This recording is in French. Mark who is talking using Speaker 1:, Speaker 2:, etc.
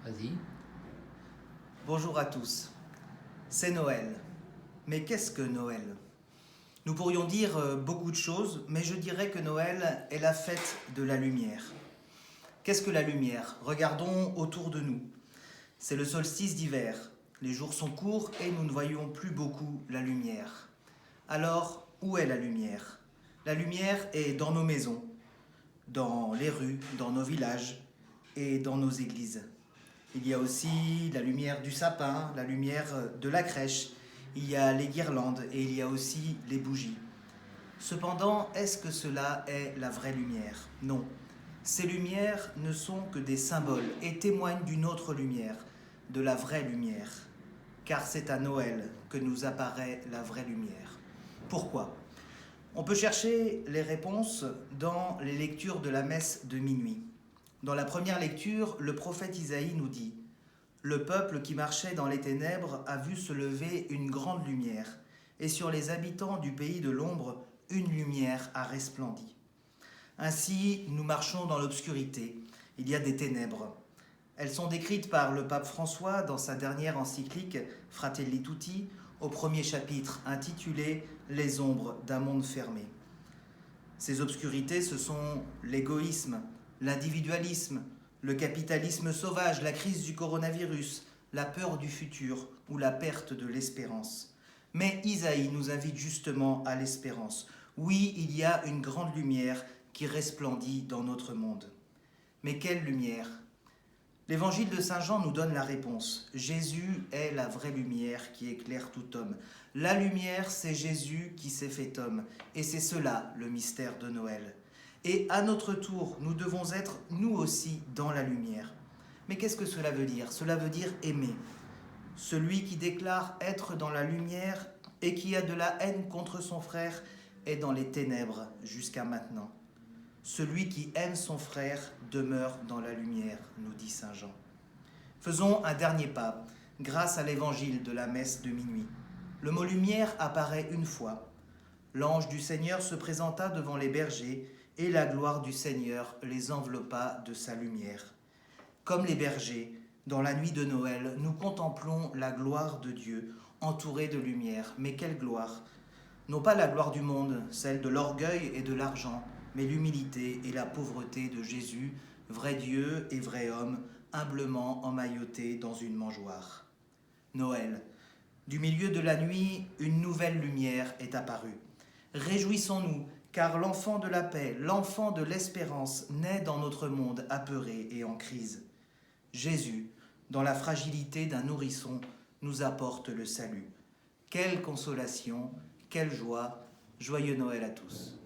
Speaker 1: Vas-y.
Speaker 2: Bonjour à tous, c'est Noël. Mais qu'est-ce que Noël? Nous pourrions dire beaucoup de choses, mais je dirais que Noël est la fête de la lumière. Qu'est-ce que la lumière? Regardons autour de nous. C'est le solstice d'hiver. Les jours sont courts et nous ne voyons plus beaucoup la lumière. Alors, où est la lumière? La lumière est dans nos maisons, dans les rues, dans nos villages et dans nos églises. Il y a aussi la lumière du sapin, la lumière de la crèche, il y a les guirlandes et il y a aussi les bougies. Cependant, est-ce que cela est la vraie lumière? Non. Ces lumières ne sont que des symboles et témoignent d'une autre lumière, de la vraie lumière. Car c'est à Noël que nous apparaît la vraie lumière. Pourquoi? On peut chercher les réponses dans les lectures de la messe de minuit. Dans la première lecture, le prophète Isaïe nous dit « Le peuple qui marchait dans les ténèbres a vu se lever une grande lumière, et sur les habitants du pays de l'ombre, une lumière a resplendi. » Ainsi, nous marchons dans l'obscurité, il y a des ténèbres. Elles sont décrites par le pape François dans sa dernière encyclique Fratelli Tutti, au premier chapitre intitulé « Les ombres d'un monde fermé ». Ces obscurités, ce sont l'égoïsme, l'individualisme, le capitalisme sauvage, la crise du coronavirus, la peur du futur ou la perte de l'espérance. Mais Isaïe nous invite justement à l'espérance. Oui, il y a une grande lumière qui resplendit dans notre monde. Mais quelle lumière? L'évangile de Saint Jean nous donne la réponse. Jésus est la vraie lumière qui éclaire tout homme. La lumière, c'est Jésus qui s'est fait homme. Et c'est cela le mystère de Noël. Et à notre tour, nous devons être nous aussi dans la lumière. Mais qu'est-ce que cela veut dire? Cela veut dire aimer. Celui qui déclare être dans la lumière et qui a de la haine contre son frère est dans les ténèbres jusqu'à maintenant. Celui qui aime son frère demeure dans la lumière, nous dit Saint Jean. Faisons un dernier pas, grâce à l'évangile de la messe de minuit. Le mot lumière apparaît une fois. L'ange du Seigneur se présenta devant les bergers et la gloire du Seigneur les enveloppa de sa lumière. Comme les bergers, dans la nuit de Noël, nous contemplons la gloire de Dieu, entourée de lumière. Mais quelle gloire! Non pas la gloire du monde, celle de l'orgueil et de l'argent, mais l'humilité et la pauvreté de Jésus, vrai Dieu et vrai homme, humblement emmailloté dans une mangeoire. Noël. Du milieu de la nuit, une nouvelle lumière est apparue. Réjouissons-nous, car l'enfant de la paix, l'enfant de l'espérance, naît dans notre monde apeuré et en crise. Jésus, dans la fragilité d'un nourrisson, nous apporte le salut. Quelle consolation, quelle joie, joyeux Noël à tous.